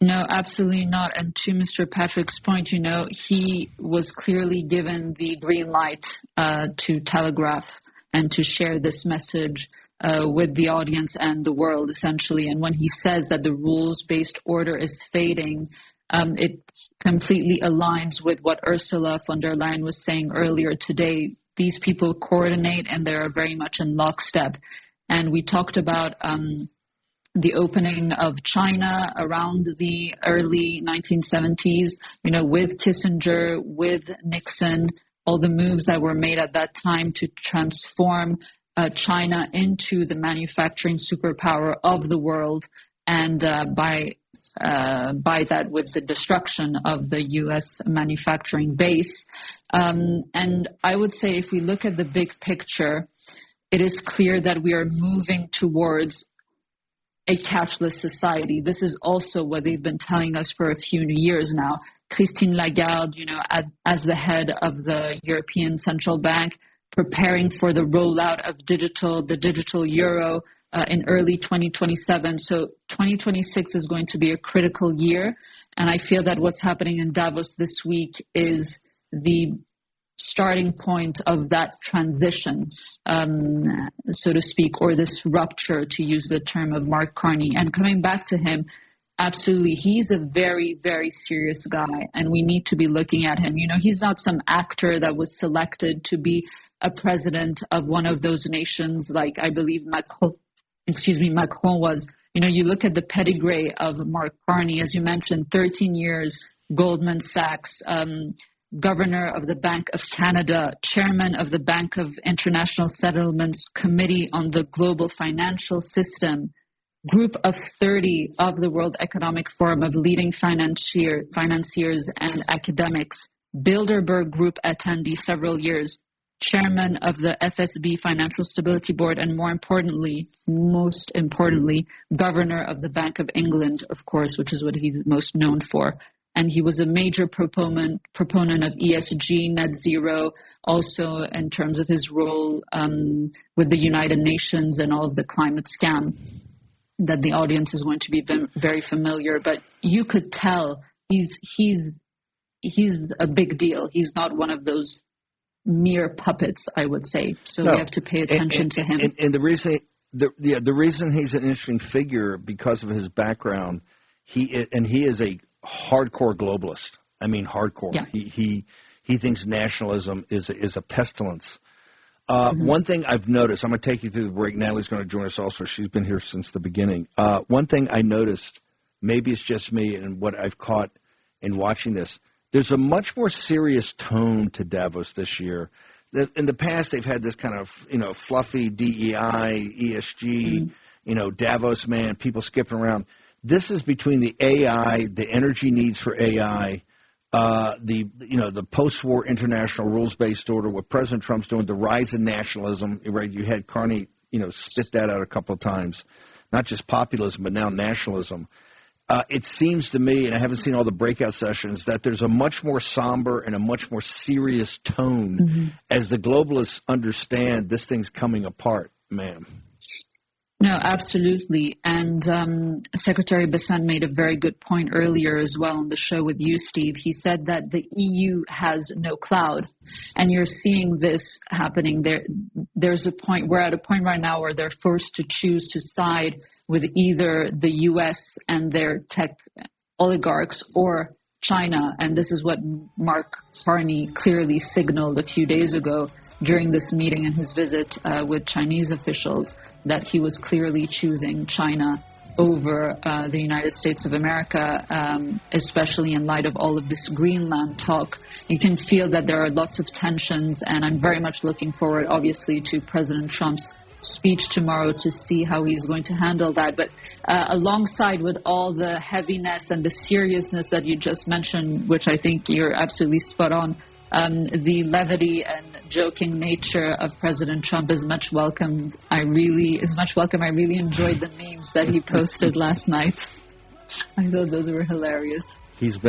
No, absolutely not. And to Mr. Patrick's point, he was clearly given the green light to telegraph and to share this message with the audience and the world, essentially. And when he says that the rules-based order is fading, it completely aligns with what Ursula von der Leyen was saying earlier today. These people coordinate and they are very much in lockstep. And we talked about the opening of China around the early 1970s, with Kissinger, with Nixon, all the moves that were made at that time to transform China into the manufacturing superpower of the world, and by that with the destruction of the U.S. manufacturing base. And I would say if we look at the big picture, it is clear that we are moving towards a cashless society. This is also what they've been telling us for a few years now. Christine Lagarde, as the head of the European Central Bank, preparing for the rollout of the digital euro in early 2027. So 2026 is going to be a critical year. And I feel that what's happening in Davos this week is the starting point of that transition, so to speak, or this rupture, to use the term of Mark Carney. And coming back to him, absolutely, he's a very, very serious guy, and we need to be looking at him. He's not some actor that was selected to be a president of one of those nations, like I believe Macron was. You look at the pedigree of Mark Carney, as you mentioned, 13 years, Goldman Sachs, Governor of the Bank of Canada, Chairman of the Bank of International Settlements Committee on the Global Financial System, Group of 30 of the World Economic Forum of leading financiers and academics, Bilderberg Group attendee several years, Chairman of the FSB Financial Stability Board, and most importantly, Governor of the Bank of England, of course, which is what he's most known for. And he was a major proponent of ESG, net zero, also in terms of his role with the United Nations and all of the climate scam that the audience is going to be very familiar. But you could tell he's a big deal. He's not one of those mere puppets, I would say. So we have to pay attention to him. And the reason he's an interesting figure because of his background, he is a hardcore globalist. I mean, hardcore. Yeah. He thinks nationalism is a pestilence. One thing I've noticed, I'm going to take you through the break. Natalie's going to join us also. She's been here since the beginning. One thing I noticed, maybe it's just me and what I've caught in watching this, there's a much more serious tone to Davos this year. In the past, they've had this kind of, fluffy DEI, ESG, Davos man, people skipping around. This is between the AI, the energy needs for AI, the post-war international rules-based order, what President Trump's doing, the rise in nationalism. Right? You had Carney, spit that out a couple of times, not just populism, but now nationalism. It seems to me, and I haven't seen all the breakout sessions, that there's a much more somber and a much more serious tone as the globalists understand this thing's coming apart, ma'am. No, absolutely. And Secretary Besant made a very good point earlier as well on the show with you, Steve. He said that the EU has no cloud. And you're seeing this happening. We're at a point right now where they're forced to choose to side with either the US and their tech oligarchs or China, and this is what Mark Carney clearly signaled a few days ago during this meeting and his visit with Chinese officials, that he was clearly choosing China over the United States of America, especially in light of all of this Greenland talk. You can feel that there are lots of tensions, and I'm very much looking forward, obviously, to President Trump's speech tomorrow to see how he's going to handle that. But alongside with all the heaviness and the seriousness that you just mentioned, which I think you're absolutely spot on, the levity and joking nature of President Trump is much welcome. I really enjoyed the memes that he posted last night. I thought those were hilarious. He's been